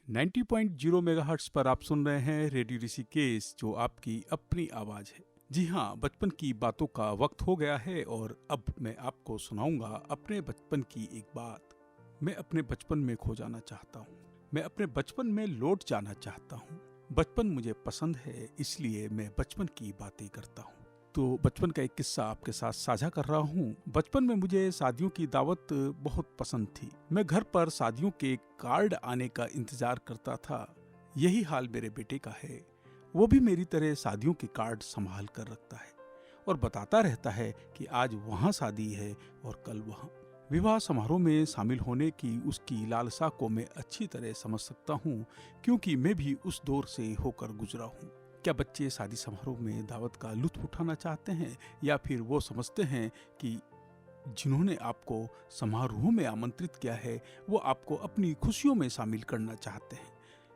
90.0 megahertz पर आप सुन रहे हैं रेडियो ऋषिकेश, जो आपकी अपनी आवाज़ है। जी हाँ, बचपन की बातों का वक्त हो गया है और अब मैं आपको सुनाऊंगा अपने बचपन की एक बात। मैं अपने बचपन में खो जाना चाहता हूँ। मैं अपने बचपन में लौट जाना चाहता हूँ। बचपन मुझे पसंद है, इसलिए मैं बचपन की बातें करता हूँ। तो बचपन का एक किस्सा आपके साथ साझा कर रहा हूँ। बचपन में मुझे शादियों की दावत बहुत पसंद थी। मैं घर पर शादियों के कार्ड आने का इंतजार करता था। यही हाल मेरे बेटे का है। वो भी मेरी तरह शादियों के कार्ड संभाल कर रखता है और बताता रहता है कि आज वहाँ शादी है और कल वहाँ। विवाह समारोह में शामिल होने की उसकी लालसा को मैं अच्छी तरह समझ सकता हूँ, क्योंकि मैं भी उस दौर से होकर गुजरा हूँ। क्या बच्चे शादी समारोह में दावत का लुत्फ उठाना चाहते हैं, या फिर वो समझते हैं कि जिन्होंने आपको समारोह में आमंत्रित किया है वो आपको अपनी खुशियों में शामिल करना चाहते हैं,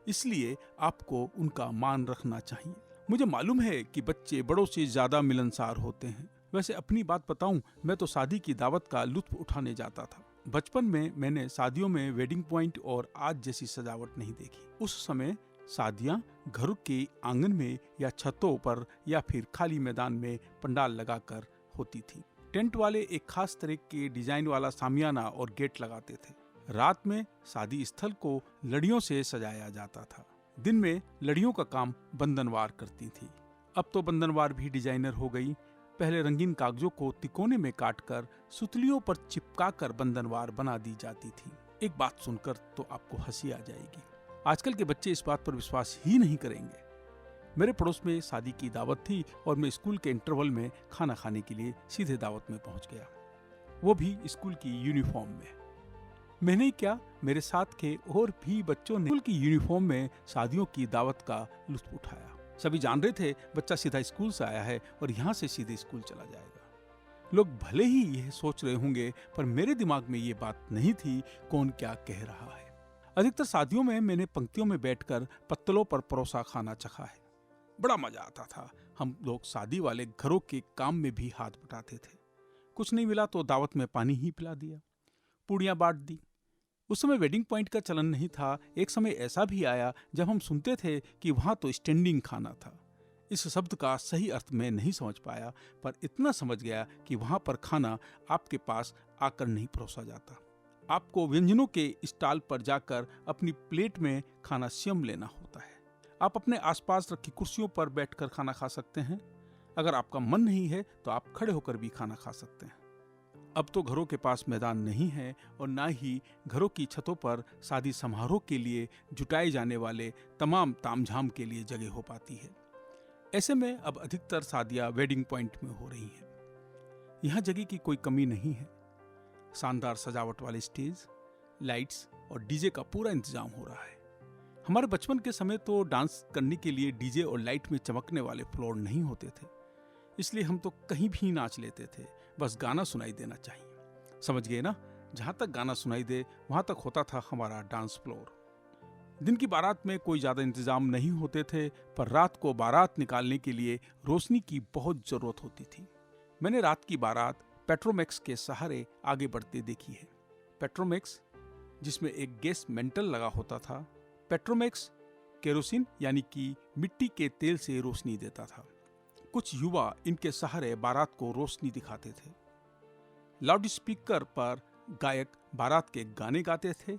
इसलिए आपको उनका मान रखना चाहिए। मुझे मालूम है कि बच्चे बड़ों से ज्यादा मिलनसार होते हैं। वैसे अपनी बात बताऊं, मैं तो शादी की दावत का लुत्फ उठाने जाता था। बचपन में मैंने शादियों में वेडिंग पॉइंट और आज जैसी सजावट नहीं देखी। उस समय शादियां घर के आंगन में या छतों पर या फिर खाली मैदान में पंडाल लगाकर होती थी। टेंट वाले एक खास तरह के डिजाइन वाला सामियाना और गेट लगाते थे। रात में शादी स्थल को लड़ियों से सजाया जाता था। दिन में लड़ियों का काम बंधनवार करती थी। अब तो बंधनवार भी डिजाइनर हो गई। पहले रंगीन कागजों को तिकोने में काटकर सुतलियों पर चिपकाकर बंधनवार बना दी जाती थी। एक बात सुनकर तो आपको हंसी आ जाएगी। आजकल के बच्चे इस बात पर विश्वास ही नहीं करेंगे। मेरे पड़ोस में शादी की दावत थी और मैं स्कूल के इंटरवल में खाना खाने के लिए सीधे दावत में पहुंच गया, वो भी स्कूल की यूनिफॉर्म में। मैंने क्या, मेरे साथ के और भी बच्चों ने स्कूल की यूनिफॉर्म में शादियों की दावत का लुत्फ उठाया। सभी जान रहे थे बच्चा सीधा स्कूल से आया है और यहाँ से सीधे स्कूल चला जाएगा। लोग भले ही यह सोच रहे होंगे, पर मेरे दिमाग में ये बात नहीं थी कौन क्या कह रहा है। अधिकतर शादियों में मैंने पंक्तियों में बैठकर पत्तलों पर परोसा खाना चखा है। बड़ा मजा आता था। हम लोग शादी वाले घरों के काम में भी हाथ बटाते थे। कुछ नहीं मिला तो दावत में पानी ही पिला दिया, पूड़ियां बांट दी। उस समय वेडिंग पॉइंट का चलन नहीं था। एक समय ऐसा भी आया जब हम सुनते थे कि वहां तो स्टैंडिंग खाना था। इस शब्द का सही अर्थ मैं नहीं समझ पाया, पर इतना समझ गया कि वहां पर खाना आपके पास आकर नहीं परोसा जाता। आपको व्यंजनों के स्टॉल पर जाकर अपनी प्लेट में खाना स्वयं लेना होता है। आप अपने आसपास रखी कुर्सियों पर बैठकर खाना खा सकते हैं। अगर आपका मन नहीं है तो आप खड़े होकर भी खाना खा सकते हैं। अब तो घरों के पास मैदान नहीं है और ना ही घरों की छतों पर शादी समारोह के लिए जुटाए जाने वाले तमाम तामझाम के लिए जगह हो पाती है। ऐसे में अब अधिकतर शादियां वेडिंग पॉइंट में हो रही हैं। यहाँ जगह की कोई कमी नहीं है। शानदार सजावट वाले स्टेज, लाइट्स और डीजे का पूरा इंतजाम हो रहा है। हमारे बचपन के समय तो डांस करने के लिए डीजे और लाइट में चमकने वाले फ्लोर नहीं होते थे, इसलिए हम तो कहीं भी नाच लेते थे। बस गाना सुनाई देना चाहिए, समझ गए ना। जहां तक गाना सुनाई दे वहां तक होता था हमारा डांस फ्लोर। दिन की बारात में कोई ज्यादा इंतजाम नहीं होते थे, पर रात को बारात निकालने के लिए रोशनी की बहुत जरूरत होती थी। मैंने रात की बारात पेट्रोमैक्स के सहारे आगे बढ़ते देखी है। पेट्रोमैक्स जिसमें एक गैस मेंटल लगा होता था। पेट्रोमैक्स केरोसिन यानी कि मिट्टी के तेल से रोशनी देता था। कुछ युवा इनके सहारे बारात को रोशनी दिखाते थे। लाउड स्पीकर पर गायक बारात के गाने गाते थे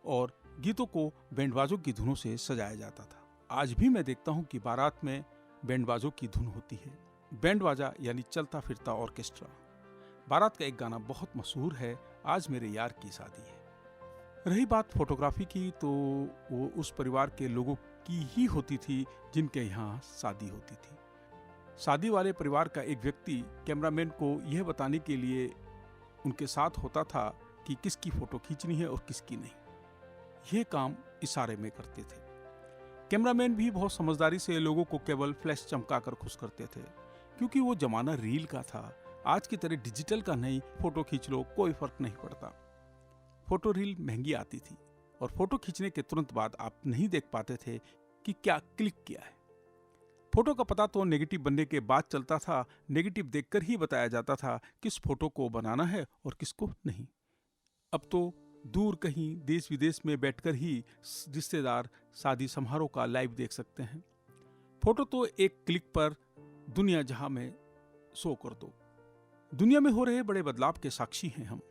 और गीतों को बैंडबाजों की धुनों से सजाया जाता था। आज भी मैं देखता हूँ कि बारात में बैंडबाजों की धुन होती है। बैंडबाजा यानी चलता फिरता ऑर्केस्ट्रा। बारात का एक गाना बहुत मशहूर है, आज मेरे यार की शादी है। रही बात फोटोग्राफी की, तो वो उस परिवार के लोगों की ही होती थी जिनके यहाँ शादी होती थी। शादी वाले परिवार का एक व्यक्ति कैमरामैन को यह बताने के लिए उनके साथ होता था कि किसकी फोटो खींचनी है और किसकी नहीं। यह काम इशारे में करते थे। कैमरामैन भी बहुत समझदारी से लोगों को केवल फ्लैश चमकाकर खुश करते थे, क्योंकि वो जमाना रील का था। आज की तरह डिजिटल का नहीं, फोटो खींच लो कोई फर्क नहीं पड़ता। फोटो रील महंगी आती थी और फोटो खींचने के तुरंत बाद आप नहीं देख पाते थे कि क्या क्लिक किया है। फोटो का पता तो नेगेटिव बनने के बाद चलता था। नेगेटिव देखकर ही बताया जाता था किस फोटो को बनाना है और किसको नहीं। अब तो दूर कहीं देश विदेश में बैठकर ही रिश्तेदार शादी समारोह का लाइव देख सकते हैं। फोटो तो एक क्लिक पर दुनिया जहां में शो कर दो। दुनिया में हो रहे बड़े बदलाव के साक्षी हैं हम।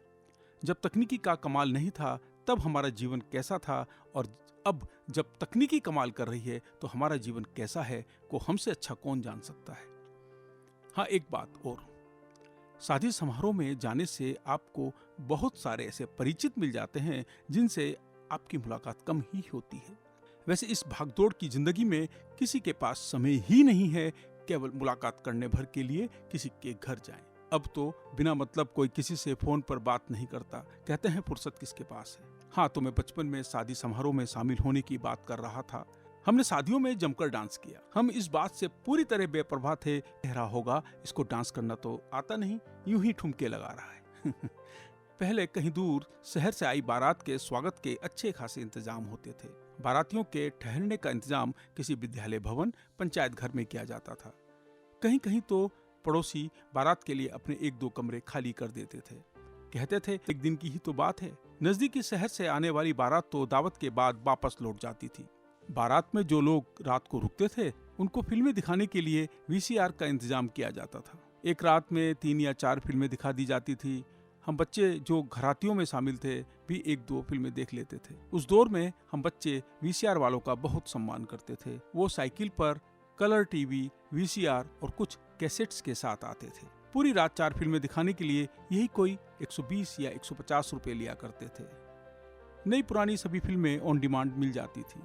जब तकनीकी का कमाल नहीं था तब हमारा जीवन कैसा था, और अब जब तकनीकी कमाल कर रही है तो हमारा जीवन कैसा है को हमसे अच्छा कौन जान सकता है। हाँ, एक बात और, शादी समारोह में जाने से आपको बहुत सारे ऐसे परिचित मिल जाते हैं जिनसे आपकी मुलाकात कम ही होती है। वैसे इस भागदौड़ की जिंदगी में किसी के पास समय ही नहीं है केवल मुलाकात करने भर के लिए किसी के घर जाएं। अब तो बिना मतलब कोई किसी से फोन पर बात नहीं करता, कहते हैं फुर्सत किसके पास है। हाँ, तो मैं बचपन में शादी समारोह में शामिल होने की बात कर रहा था। हमने शादियों में जमकर डांस किया। हम इस बात से पूरी तरह बेपरवाह थे, कह रहा होगा इसको डांस करना तो आता नहीं, यूं ही ठुमके लगा रहा है। पहले कहीं दूर शहर से आई बारात के स्वागत के अच्छे खासे इंतजाम होते थे। बारातियों के ठहरने का इंतजाम किसी विद्यालय भवन, पंचायत घर में किया जाता था। कहीं कहीं तो पड़ोसी बारात के लिए अपने 1-2 कमरे खाली कर देते थे। कहते थे एक दिन की ही तो बात है। नजदीकी शहर से आने वाली बारात तो दावत के बाद वापस लौट जाती थी। बारात में जो लोग रात को रुकते थे उनको फिल्में दिखाने के लिए VCR का इंतजाम किया जाता था। एक रात में 3 या 4 फिल्में दिखा दी जाती थी। हम बच्चे जो घरातियों में शामिल थे भी 1-2 फिल्में देख लेते थे। उस दौर में हम बच्चे VCR वालों का बहुत सम्मान करते थे। वो साइकिल पर कलर टीवी, VCR और कुछ कैसेट्स के साथ आते थे। पूरी रात 4 फिल्में दिखाने के लिए यही कोई 120 या 150 रुपए लिया करते थे। नई पुरानी सभी फिल्में ऑन डिमांड मिल जाती थी।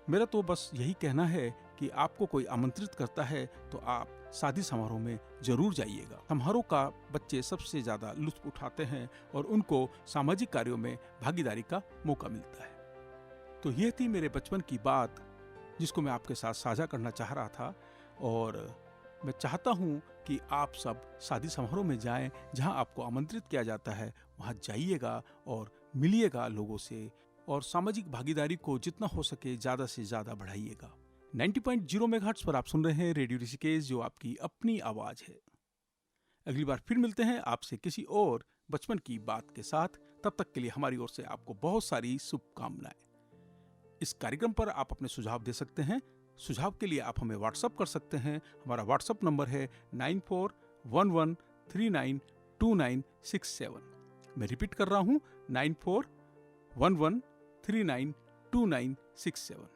मेरा तो बस यही कहना है कि आपको कोई आमंत्रित करता है तो आप शादी समारोह में जरूर जाइएगा। समारोह का बच्चे सबसे ज्यादा लुत्फ उठाते हैं और उनको सामाजिक कार्यों में भागीदारी का मौका मिलता है। तो यह थी मेरे बचपन की बात जिसको मैं आपके साथ साझा करना चाह रहा था, और मैं चाहता हूं कि आप सब शादी समारोह में जाएं, जहां आपको आमंत्रित किया जाता है वहां जाइएगा और मिलिएगा लोगों से, और सामाजिक भागीदारी को जितना हो सके ज्यादा से ज्यादा बढ़ाइएगा। 90.0 मेगाहर्ट्ज पर आप सुन रहे हैं रेडियो ऋषिकेश, जो आपकी अपनी आवाज है। अगली बार फिर मिलते हैं आपसे किसी और बचपन की बात के साथ। तब तक के लिए हमारी ओर से आपको बहुत सारी शुभकामनाएं। इस कार्यक्रम पर आप अपने सुझाव दे सकते हैं। सुझाव के लिए आप हमें व्हाट्सएप कर सकते हैं। हमारा व्हाट्सएप नंबर है 9411392967। मैं रिपीट कर रहा हूं, 9411392967।